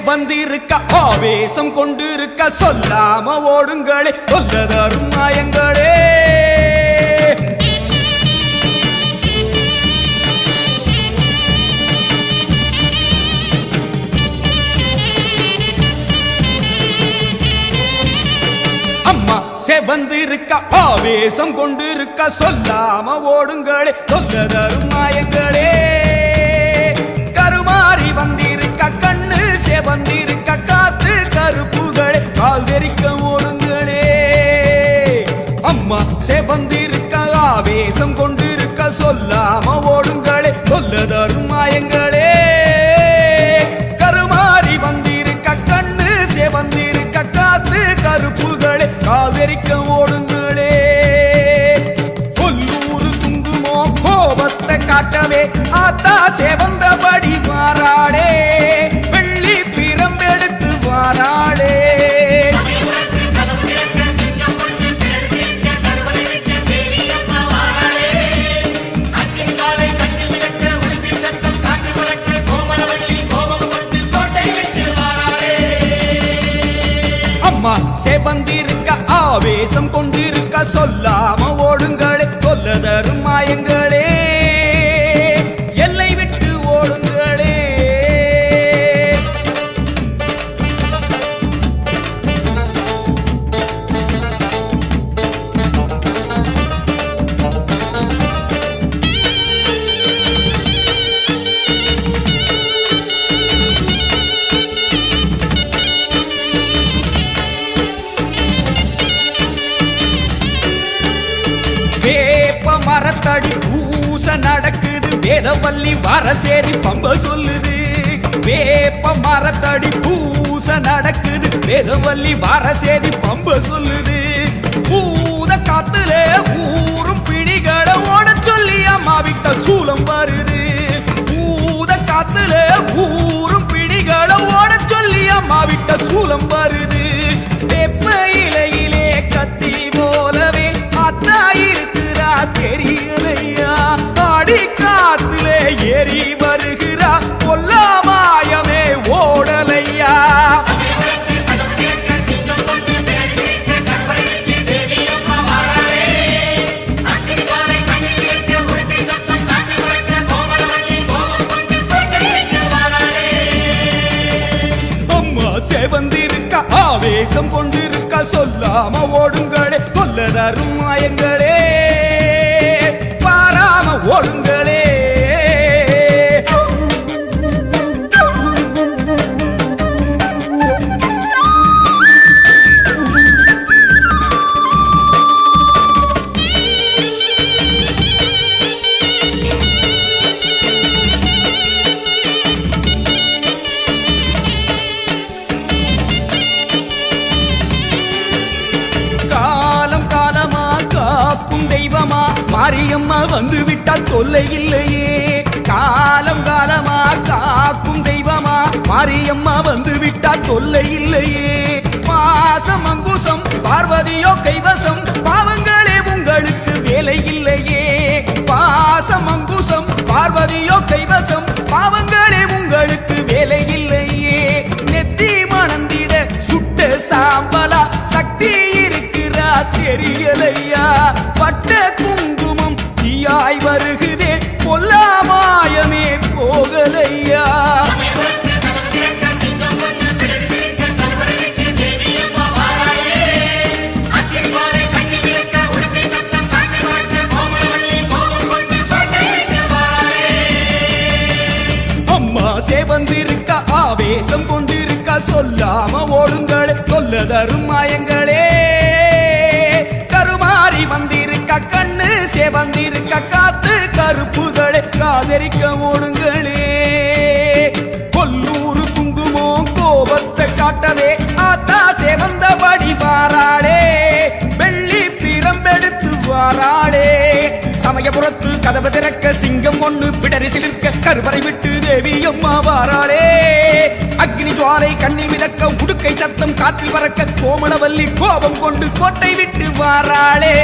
வந்திருக்க ஆவேசம் கொண்டிருக்க சொல்லாம ஓடுங்களே கொல்லதரும் மாயங்களே. அம்மா செவந்திருக்க ஆவேசம் கொண்டிருக்க சொல்லாம ஓடுங்களே கொல்லதரும் மாயங்களே. கருமாறி வந்திருக்க கண்ணு செவந்திருக்க காத்து கருப்புகளே கால் தெரிக்க ஓடுங்களே. அம்மா செவந்திருக்க ஆவேசம் கொண்டிருக்க சொல்லாம ஓடுங்களே கொல்லதரும் மாயங்களே. கருமாறி வந்திருக்க கண்ணு செவந்திருக்க காத்து கருப்புகளே கால் தெரிக்க ஓடுங்களே. கொல்லூரு குங்குமோ கோபத்தை காட்டவே ஆத்தா செவந்தபடி மாறாளே வெள்ளி பிரம்பெடுத்து வாராளே. அம்மா செவந்திருக்க ஆவேசம் கொண்டிருக்க சொல்லாம ஓடுங்களே கொல்லதரும் மாயங்களே. எல்லை விட்டு ஓடுங்களே. வேப்ப மரத்தடி பூச நடக்குது வேதவல்லி வரசேரி பம்ப சொல்லுது. வேப்ப மரத்தடி பூச நடக்குது வேதவல்லி வரசேரி பம்ப சொல்லுது. பூத காத்துல ஊரும் பிடிகளை ஓட சொல்லி அம்மா விட்ட சூலம் வருது. பூத காத்துல ஊரும் பிடிகளை ஓட சொல்லி அம்மா விட்ட சூலம் வருது. வேப்ப இலையிலே கத்தி போலவே அத்தா இருக்கிறா தெரியலையா. ஆடி காத்திலே ஏறி வருகிறா கொல்லாமாயமே ஓடலையா. அம்மா செவந்திருக்க ஆவேசம் கொண்டிருக்க சொல்லாம ஓடுங்களே கொல்லதரும் மாயங்களே. பாராம ஓடுங்களே. தெய்வமா மாரியம்மா வந்து விட்டால் தொல்லை இல்லையே. காலம் காலமா காக்கும் தெய்வமா மாரியம்மா வந்து விட்டால் தொல்லை இல்லையே. மாசம் அங்குசம் பார்வதியோ கைவசம் பாவங்களே உங்களுக்கு வேலை இல்லையே. பாசம் அங்குசம் பார்வதியோ கைவசம் பாவங்களே உங்களுக்கு வேலை இல்லையே. நெத்தி மணந்திட சுட்ட சாம்பலா சக்தி இருக்கிறா தெரியலையா. பட்ட குங்குமம் தீயாய் வருகுதே கொல்லாமாயமே போகலையா. அம்மா செவந்திருக்க ஆவேசம் கொண்டிருக்க சொல்லாம ஓடுங்களே கொல்லதரும் மாயங்களே. கருமாறி வந்திருக்க கண்ணு செவந்திருக்க காத்து கருப்புகளே காதரிக்க ஓடுங்களே. கொல்லூரு குங்குமோ கோபத்தை காட்டவே ஆத்தா செவந்தபடி வாராளே வெள்ளி பிரம்பெடுத்து வாராளே. சமயபுரத்து கதவு திறக்க சிங்கம் ஒண்ணு பிடரி சிலிர்க்க கருவறை விட்டு தேவி அம்மா வாராளே. அக்னி ஜுவாலை கண்ணி மிதக்க உடுக்கை சத்தம் காற்றில் பறக்க கோமளவல்லி கோபம் கொண்டு கோட்டை விட்டு வாராளே.